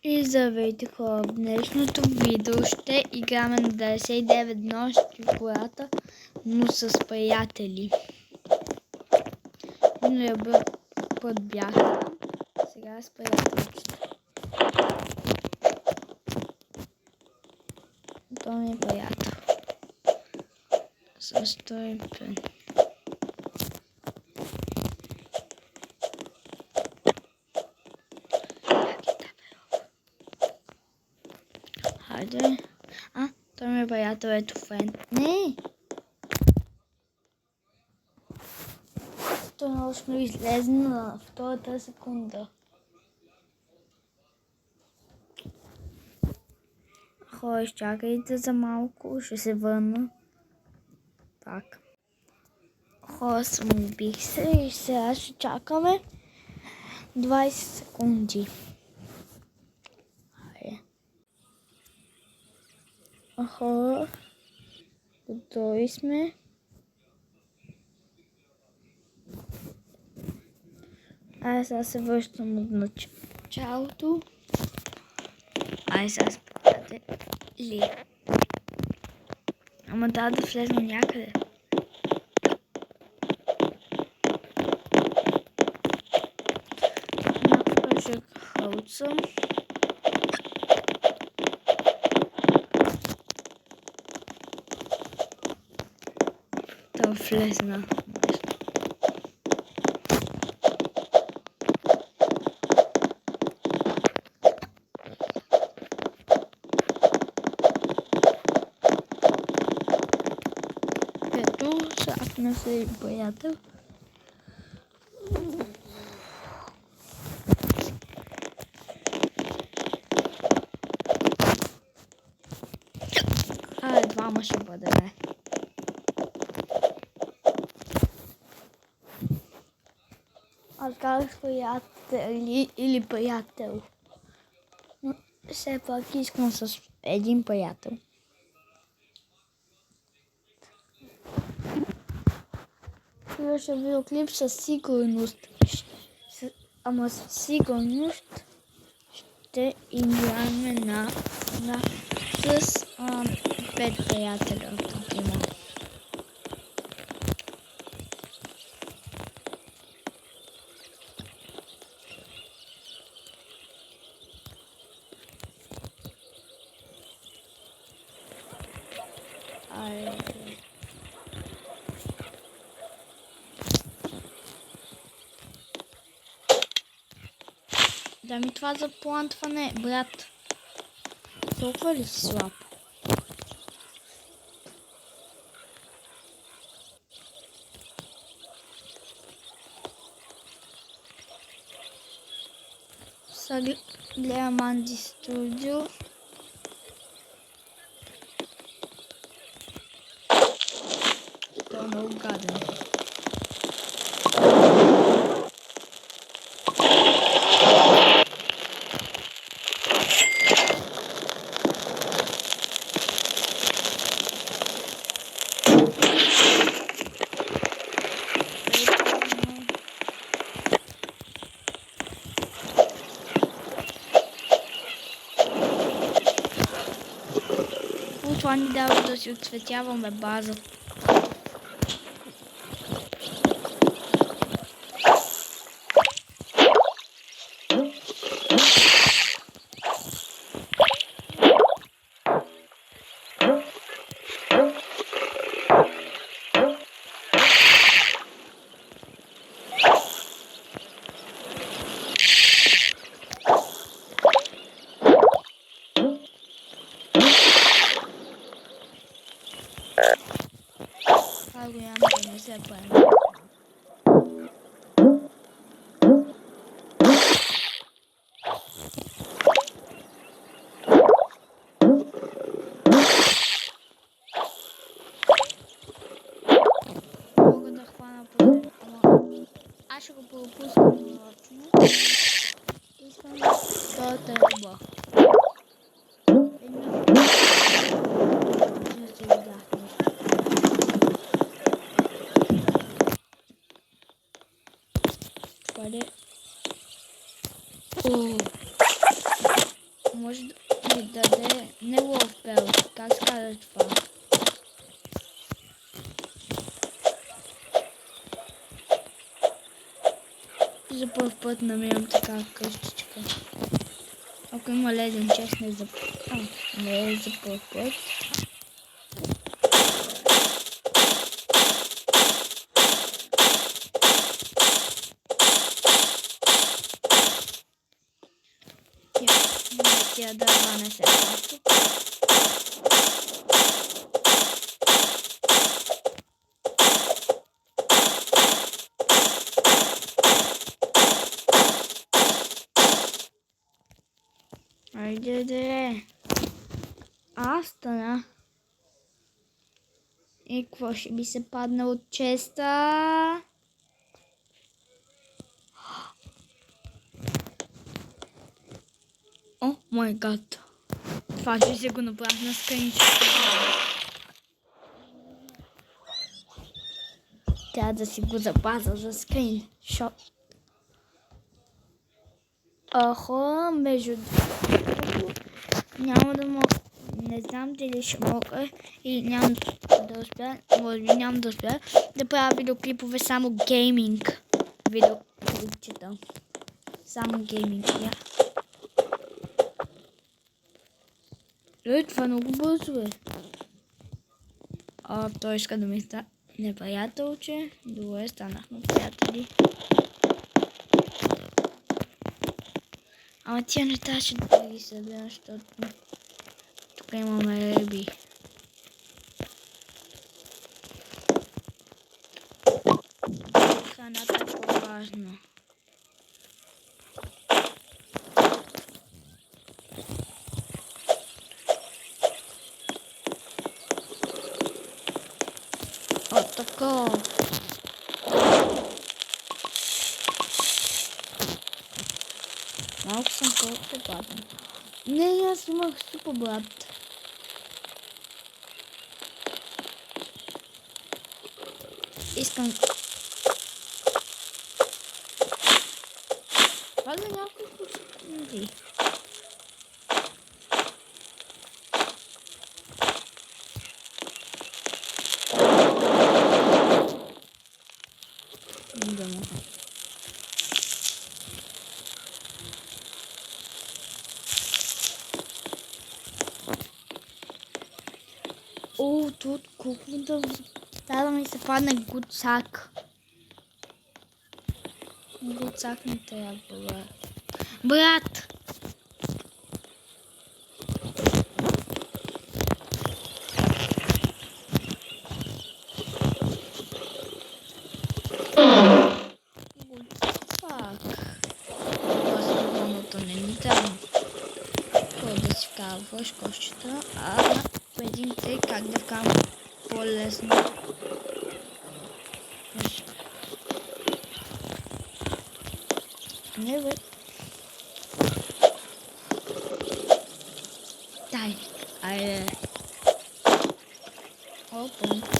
И здравейте хора, в днешното видео ще играме на 99 нощи в гората, но с приятели. Миналия път бях там, сега с приятелчета. Това ми е приятел. С този пен. Хайде. Той ми е приятел, ето френд. Не! То научно излезе на втората секунда. Хора, изчакайте за малко, ще се върна. Так. Хора, самоубих се и сега ще чакаме 20 секунди. Хора, готови сме. Сега се връщам от началото. Сега спряте ли? Ама да влезна някъде. Някакъв ще хълцам. Да влезна. Сакна се приятел. Двама ще бъде. Аз казах приятели или приятел. Но все пак искам с един приятел. Ще видеоклип със сигурност. Ама със сигурност ще играем с 5 приятеля. Да ми това заплантване, брат. Толкова ли си слаб? Сега гледам Анди Студио. Това е много гаден. Това ни дава да си отцветяваме база. Не се поема. Мога да хвана по аз ще го пропускам нарочно. Искам втората ръба. може да ми даде не лов пелт. Как се казва това? За първ път намирам така къщичка. Ако има леден чест, не за... не е за първ път. Тия дърва не се плащат. Айде. Аз стана. И какво ще би се падна от честа? О май гад. Това ще се го направя на скриншот. Трябва да си го запазя за скриншот. Между другото, няма да мога, не знам дали ще мога и няма да успя, може би няма да успя да правя видеоклипове само гейминг. Видеоклипчета. Само гейминг, това много бързо е. Той иска да ми стане неприятелче. Добре, станахме приятели. Ама тя не трябваше да ги събира, защото тук имаме риби. Храната е по-важна. Така. Малко съм колко падна. Не, аз имах супер брат. Искам... Това за няколко секунди. Тут колко да... Да ми се падне гуцак. Гуцак не трябва. Брат! Да си вкарваш кошчета, един трик как да вкарвам по-лесно. Не бе. Дай. Айде. Опа.